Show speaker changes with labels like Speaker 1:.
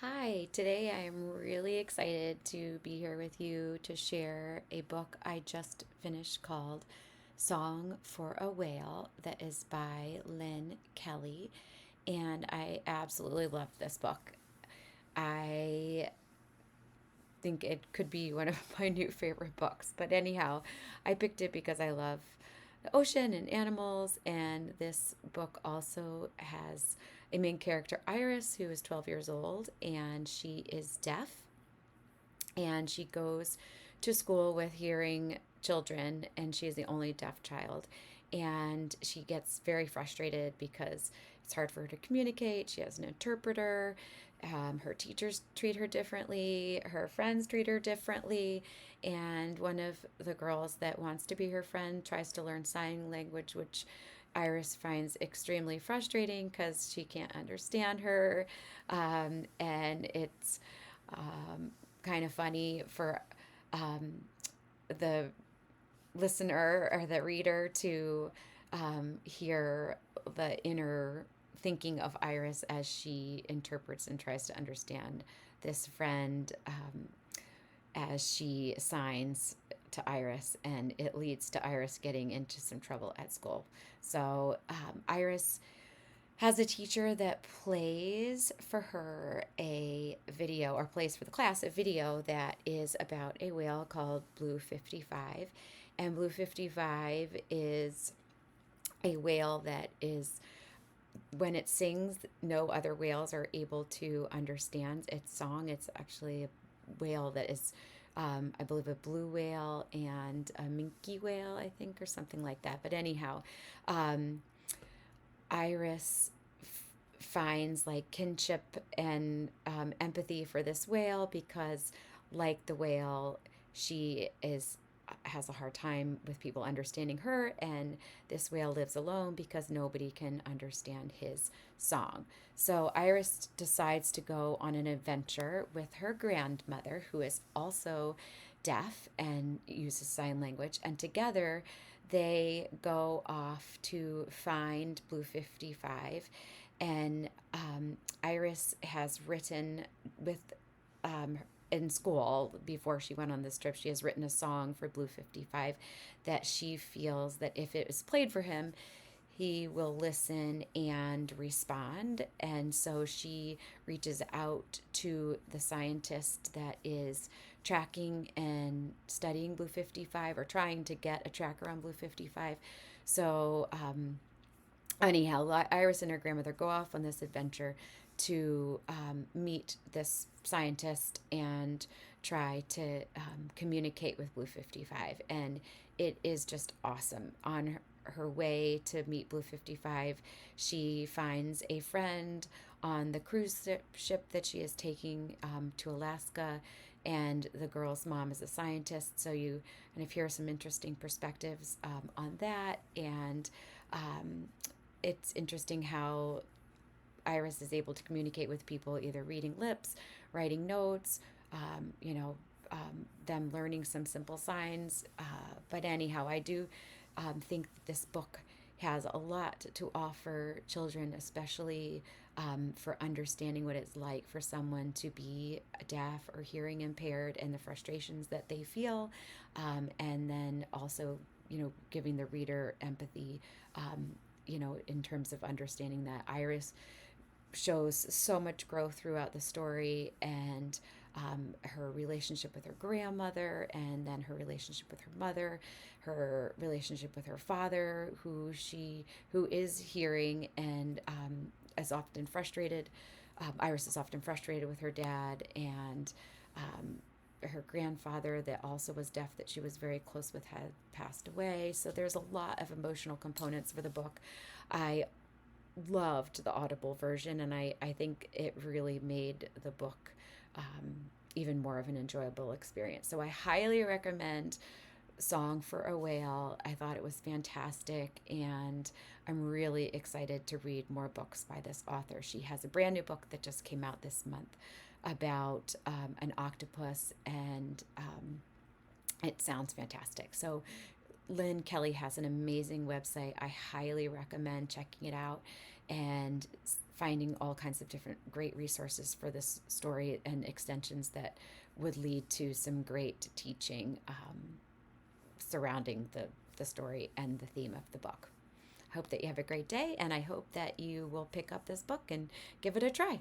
Speaker 1: Hi, today I am really excited to be here with you to share a book I just finished called Song for a Whale that is by Lynn Kelly. And I absolutely love this book. I think it could be one of my new favorite books. But anyhow, I picked it because I love the ocean and animals. And this book also has a main character, Iris, who is 12 years old and she is deaf. And she goes to school with hearing children, and she is the only deaf child. And she gets very frustrated because it's hard for her to communicate. She has an interpreter. Her teachers treat her differently. Her friends treat her differently. And one of the girls that wants to be her friend tries to learn sign language, which Iris finds extremely frustrating because she can't understand her. And it's um, kind of funny for um, the listener or the reader to hear the inner thinking of Iris as she interprets and tries to understand this friend as she signs to Iris, and it leads to Iris getting into some trouble at school. So Iris has a teacher that plays for her a video, or plays for the class a video that is about a whale called Blue 55. And Blue 55 is a whale that is, when it sings, no other whales are able to understand its song. It's actually a whale that is, I believe, a blue whale and a minke whale, I think, or something like that. But anyhow, um, Iris finds like kinship and empathy for this whale because, like the whale, she is has a hard time with people understanding her, and this whale lives alone because nobody can understand his song. So Iris decides to go on an adventure with her grandmother, who is also deaf and uses sign language, and together they go off to find Blue 55. And Iris has written with um, in school before she went on this trip, she has written a song for Blue 55 that she feels that if it is played for him, he will listen and respond. And so she reaches out to the scientist that is tracking and studying Blue 55, or trying to get a tracker on Blue 55. So, anyhow, Iris and her grandmother go off on this adventure to meet this scientist and try to communicate with Blue 55. And it is just awesome. On her way to meet Blue 55, she finds a friend on the cruise ship that she is taking to Alaska. And the girl's mom is a scientist. So you kind of hear some interesting perspectives on that. And um, it's interesting how Iris is able to communicate with people either reading lips, writing notes, them learning some simple signs. But anyhow, I do think that this book has a lot to offer children, especially for understanding what it's like for someone to be deaf or hearing impaired and the frustrations that they feel. And then also, giving the reader empathy, in terms of understanding that Iris shows so much growth throughout the story, and her relationship with her grandmother, and then her relationship with her mother, her relationship with her father, who is hearing and is often frustrated. Iris is often frustrated with her dad, and her grandfather, that also was deaf, that she was very close with, had passed away. So there's a lot of emotional components for the book. I loved the Audible version, and I think it really made the book even more of an enjoyable experience. So I highly recommend Song for a Whale. I thought it was fantastic, and I'm really excited to read more books by this author. She has a brand new book that just came out this month about an octopus, and it sounds fantastic. So Lynn Kelly has an amazing website. I highly recommend checking it out and finding all kinds of different great resources for this story and extensions that would lead to some great teaching surrounding the story and the theme of the book. Hope that you have a great day, and I hope that you will pick up this book and give it a try.